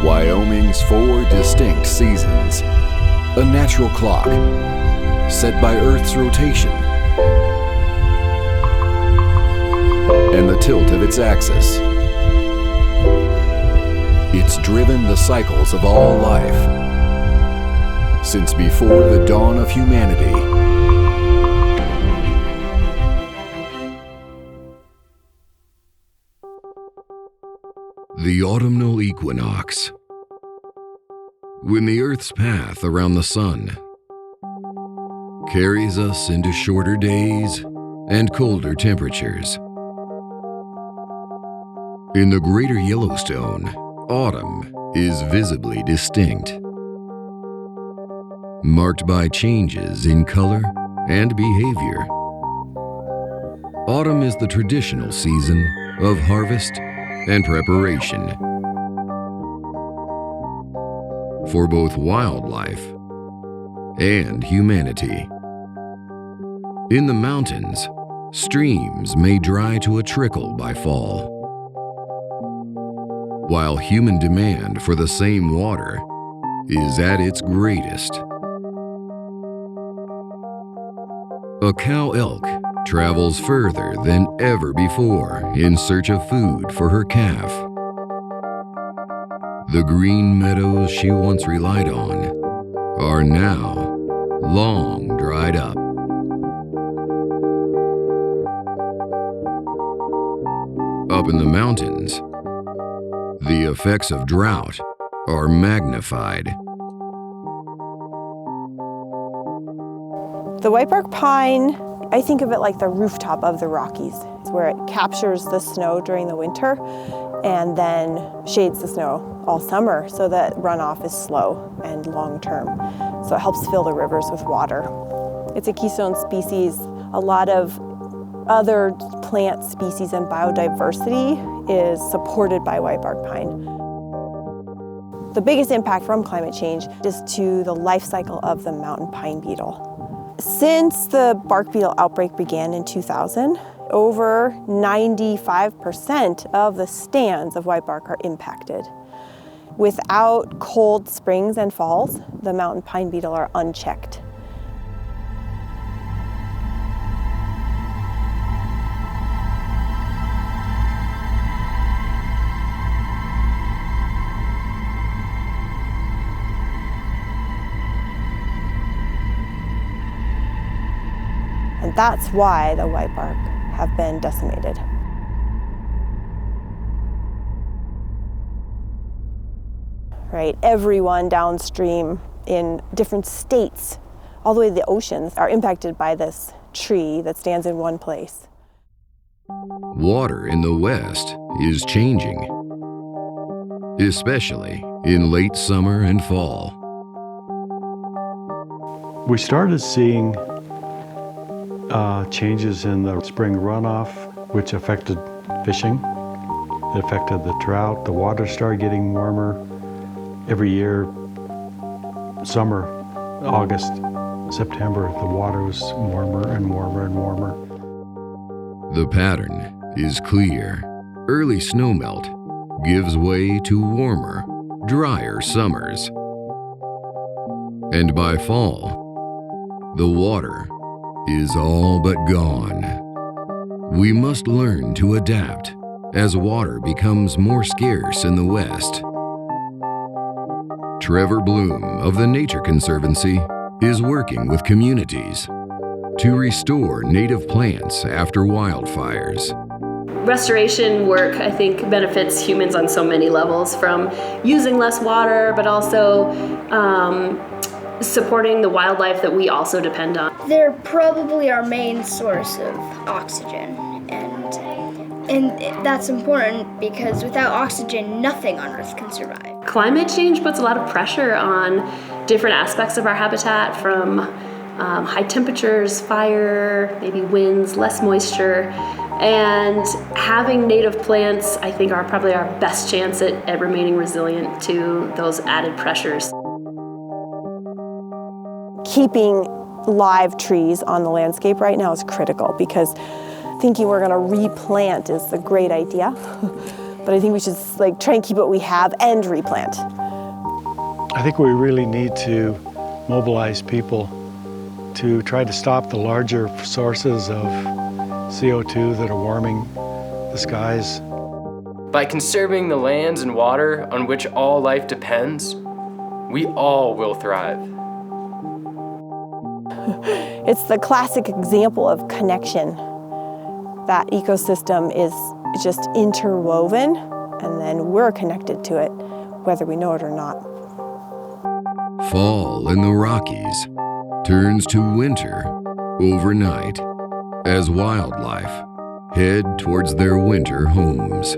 Wyoming's 4 distinct seasons. A natural clock set by Earth's rotation and the tilt of its axis. It's driven the cycles of all life since before the dawn of humanity. The autumnal equinox. When the Earth's path around the sun carries us into shorter days and colder temperatures. In the greater Yellowstone, autumn is visibly distinct, marked by changes in color and behavior. Autumn is the traditional season of harvest and preparation for both wildlife and humanity. In the mountains, streams may dry to a trickle by fall, while human demand for the same water is at its greatest. A cow elk travels further than ever before in search of food for her calf. The green meadows she once relied on are now long dried up. Up in the mountains, the effects of drought are magnified. The whitebark pine, I think of it like the rooftop of the Rockies. It's where it captures the snow during the winter and then shades the snow all summer so that runoff is slow and long-term. So it helps fill the rivers with water. It's a keystone species. A lot of other plant species and biodiversity is supported by whitebark pine. The biggest impact from climate change is to the life cycle of the mountain pine beetle. Since the bark beetle outbreak began in 2000, over 95% of the stands of whitebark are impacted. Without cold springs and falls, the mountain pine beetle are unchecked. And that's why the whitebark have been decimated. Right, everyone downstream in different states, all the way to the oceans, are impacted by this tree that stands in one place. Water in the West is changing, especially in late summer and fall. We started seeing changes in the spring runoff, which affected fishing. It affected the trout. The water started getting warmer. Every year, summer, August, September, the water was warmer and warmer and warmer. The pattern is clear. Early snowmelt gives way to warmer, drier summers. And by fall, the water is all but gone. We must learn to adapt as water becomes more scarce in the West. Trevor Bloom of the Nature Conservancy is working with communities to restore native plants after wildfires. Restoration work, I think, benefits humans on so many levels, from using less water, but also supporting the wildlife that we also depend on. They're probably our main source of oxygen, and that's important because without oxygen, nothing on Earth can survive. Climate change puts a lot of pressure on different aspects of our habitat, from high temperatures, fire, maybe winds, less moisture, and having native plants, I think, are probably our best chance at remaining resilient to those added pressures. Keeping live trees on the landscape right now is critical, because thinking we're going to replant is a great idea, But I think we should like try and keep what we have and replant. I think we really need to mobilize people to try to stop the larger sources of CO2 that are warming the skies. By conserving the lands and water on which all life depends, we all will thrive. It's the classic example of connection. That ecosystem is just interwoven, and then we're connected to it, whether we know it or not. Fall in the Rockies turns to winter overnight as wildlife head towards their winter homes.